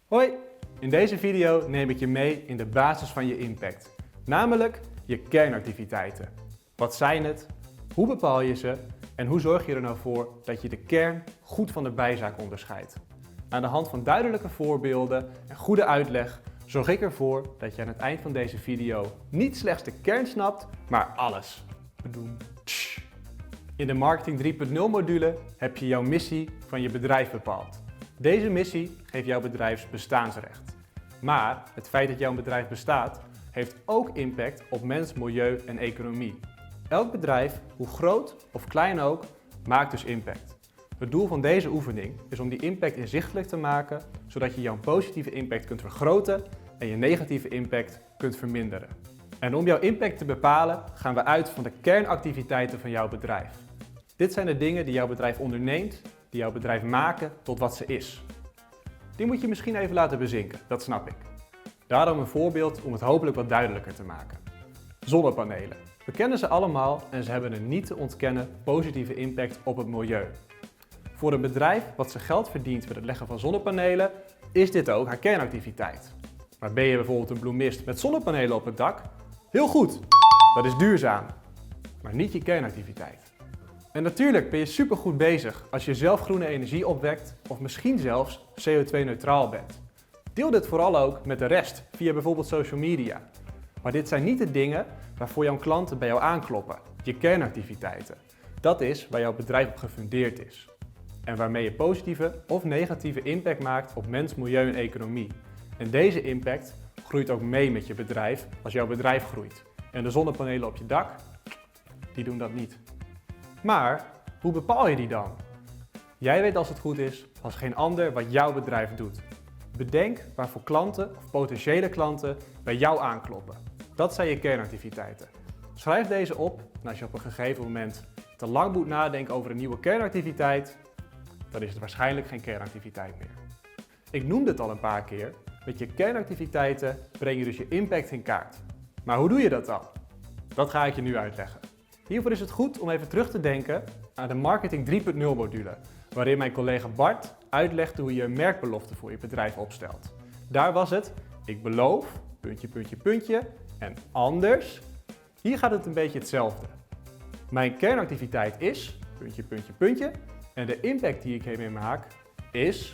Hoi! In deze video neem ik je mee in de basis van je impact, namelijk je kernactiviteiten. Wat zijn het? Hoe bepaal je ze? En hoe zorg je er nou voor dat je de kern goed van de bijzaak onderscheidt? Aan de hand van duidelijke voorbeelden en goede uitleg zorg ik ervoor dat je aan het eind van deze video niet slechts de kern snapt, maar alles. In de Marketing 3.0 module heb je jouw missie van je bedrijf bepaald. Deze missie geeft jouw bedrijf bestaansrecht. Maar het feit dat jouw bedrijf bestaat, heeft ook impact op mens, milieu en economie. Elk bedrijf, hoe groot of klein ook, maakt dus impact. Het doel van deze oefening is om die impact inzichtelijk te maken, zodat je jouw positieve impact kunt vergroten en je negatieve impact kunt verminderen. En om jouw impact te bepalen, gaan we uit van de kernactiviteiten van jouw bedrijf. Dit zijn de dingen die jouw bedrijf onderneemt, die jouw bedrijf maken tot wat ze is. Die moet je misschien even laten bezinken, dat snap ik. Daarom een voorbeeld om het hopelijk wat duidelijker te maken. Zonnepanelen. We kennen ze allemaal en ze hebben een niet te ontkennen positieve impact op het milieu. Voor een bedrijf wat zijn geld verdient met het leggen van zonnepanelen, is dit ook haar kernactiviteit. Maar ben je bijvoorbeeld een bloemist met zonnepanelen op het dak? Heel goed, dat is duurzaam, maar niet je kernactiviteit. En natuurlijk ben je supergoed bezig als je zelf groene energie opwekt of misschien zelfs CO2-neutraal bent. Deel dit vooral ook met de rest via bijvoorbeeld social media. Maar dit zijn niet de dingen waarvoor jouw klanten bij jou aankloppen, je kernactiviteiten. Dat is waar jouw bedrijf op gefundeerd is. En waarmee je positieve of negatieve impact maakt op mens, milieu en economie. En deze impact groeit ook mee met je bedrijf als jouw bedrijf groeit. En de zonnepanelen op je dak, die doen dat niet. Maar hoe bepaal je die dan? Jij weet als het goed is als geen ander wat jouw bedrijf doet. Bedenk waarvoor klanten of potentiële klanten bij jou aankloppen. Dat zijn je kernactiviteiten. Schrijf deze op en als je op een gegeven moment te lang moet nadenken over een nieuwe kernactiviteit, dan is het waarschijnlijk geen kernactiviteit meer. Ik noemde het al een paar keer, met je kernactiviteiten breng je dus je impact in kaart. Maar hoe doe je dat dan? Dat ga ik je nu uitleggen. Hiervoor is het goed om even terug te denken aan de Marketing 3.0 module, waarin mijn collega Bart uitlegde hoe je een merkbelofte voor je bedrijf opstelt. Daar was het, ik beloof, puntje, puntje, puntje, en anders. Hier gaat het een beetje hetzelfde. Mijn kernactiviteit is, puntje, puntje, puntje, en de impact die ik hiermee maak is,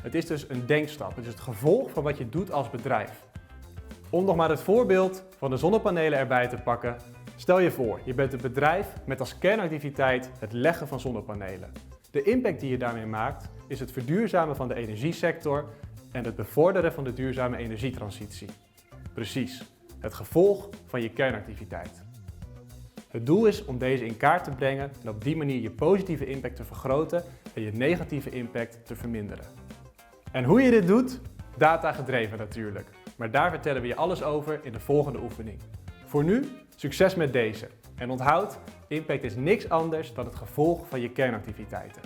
het is dus een denkstap, het is het gevolg van wat je doet als bedrijf. Om nog maar het voorbeeld van de zonnepanelen erbij te pakken, stel je voor, je bent een bedrijf met als kernactiviteit het leggen van zonnepanelen. De impact die je daarmee maakt is het verduurzamen van de energiesector en het bevorderen van de duurzame energietransitie. Precies, het gevolg van je kernactiviteit. Het doel is om deze in kaart te brengen en op die manier je positieve impact te vergroten en je negatieve impact te verminderen. En hoe je dit doet? Data gedreven natuurlijk. Maar daar vertellen we je alles over in de volgende oefening. Voor nu, succes met deze. En onthoud, impact is niks anders dan het gevolg van je kernactiviteiten.